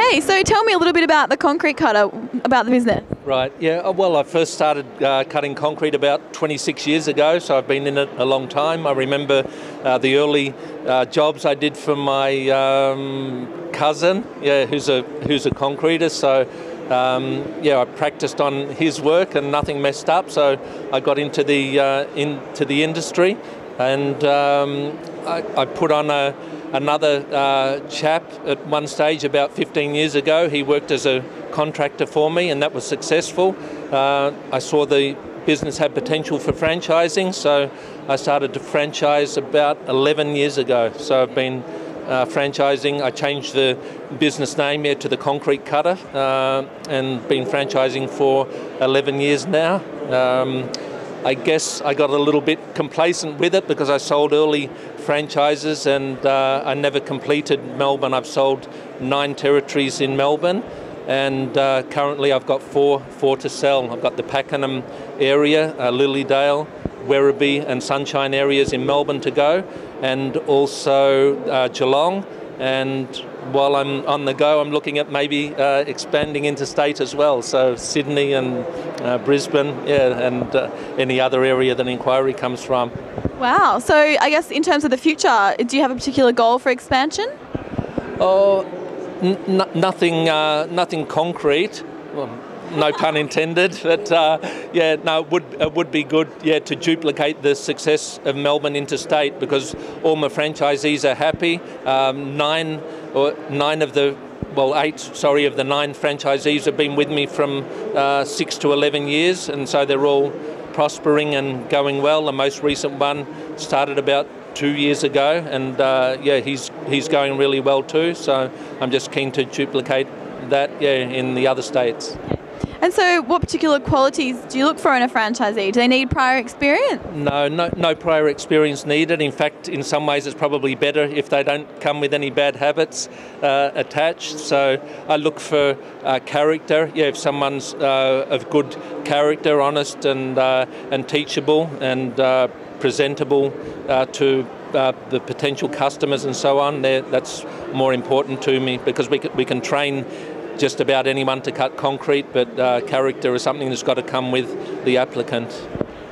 Okay, so tell me a little bit about the concrete cutter, about the business. Right, yeah, well, I first started cutting concrete about 26 years ago, so I've been in it a long time. I remember the early jobs I did for my cousin, who's a concreter, so I practiced on his work and nothing messed up, so I got into the industry, and I put on another chap at one stage about 15 years ago. He worked as a contractor for me, and that was successful. I saw the business had potential for franchising, so I started to franchise about 11 years ago. So I've been franchising. I changed the business name here to the Concrete Cutter, and been franchising for 11 years now. I guess I got a little bit complacent with it because I sold early franchises, and I never completed Melbourne. I've sold 9 territories in Melbourne, and currently I've got four to sell. I've got the Pakenham area, Lilydale, Werribee and Sunshine areas in Melbourne to go, and also Geelong. And while I'm on the go, I'm looking at maybe expanding interstate as well. So Sydney and Brisbane, and any other area that inquiry comes from. Wow. So I guess in terms of the future, do you have a particular goal for expansion? Oh, nothing concrete. Well, no pun intended, but it would be good, to duplicate the success of Melbourne Interstate, because all my franchisees are happy. 8 of the 9 franchisees have been with me from 6 to 11 years, and so they're all prospering and going well. The most recent one started about 2 years ago, and he's going really well too. So I'm just keen to duplicate that in the other states. And so what particular qualities do you look for in a franchisee? Do they need prior experience? No prior experience needed. In fact, in some ways it's probably better if they don't come with any bad habits attached. So I look for character. If someone's of good character, honest and teachable and presentable to the potential customers and so on, that's more important to me, because we can train just about anyone to cut concrete, but character is something that's got to come with the applicant.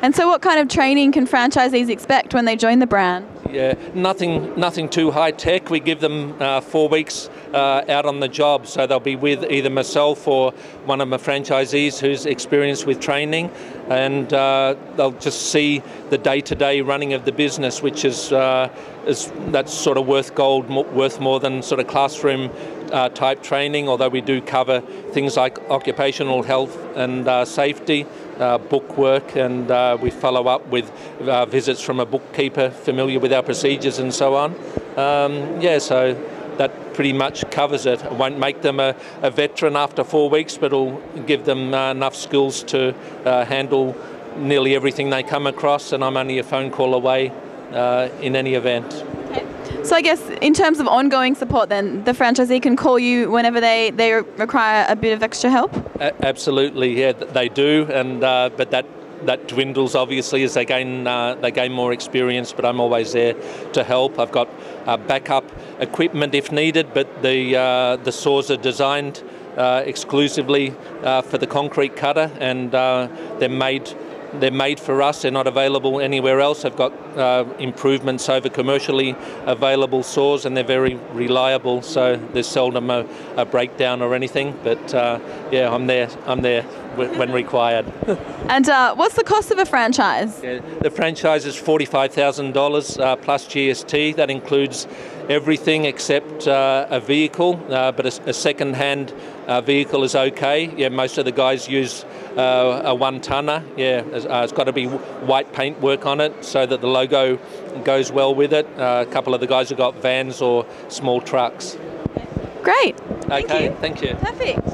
And so what kind of training can franchisees expect when they join the brand? Yeah, nothing too high tech. We give them 4 weeks out on the job, so they'll be with either myself or one of my franchisees who's experienced with training, and they'll just see the day-to-day running of the business, which is that's sort of worth gold, worth more than sort of classroom type training, although we do cover things like occupational health and safety, book work, and we follow up with visits from a bookkeeper familiar with our procedures and so on. So that pretty much covers it. It won't make them a veteran after 4 weeks, but it'll give them enough skills to handle nearly everything they come across, and I'm only a phone call away in any event. So I guess in terms of ongoing support then, the franchisee can call you whenever they require a bit of extra help? Absolutely, they do, and but that dwindles obviously as they gain more experience, but I'm always there to help. I've got backup equipment if needed, but the saws are designed exclusively for the concrete cutter, and they're made for us. They're not available anywhere else. I've got improvements over commercially available saws, and they're very reliable, so there's seldom a breakdown or anything. But I'm there when required. And what's the cost of a franchise? The franchise is $45,000 plus GST. That includes everything except a vehicle, but a second-hand vehicle is okay. Most of the guys use a 1-tonner. It's got to be white paint work on it so that the logo goes well with it. A couple of the guys have got vans or small trucks. Great. Okay, thank you. Perfect.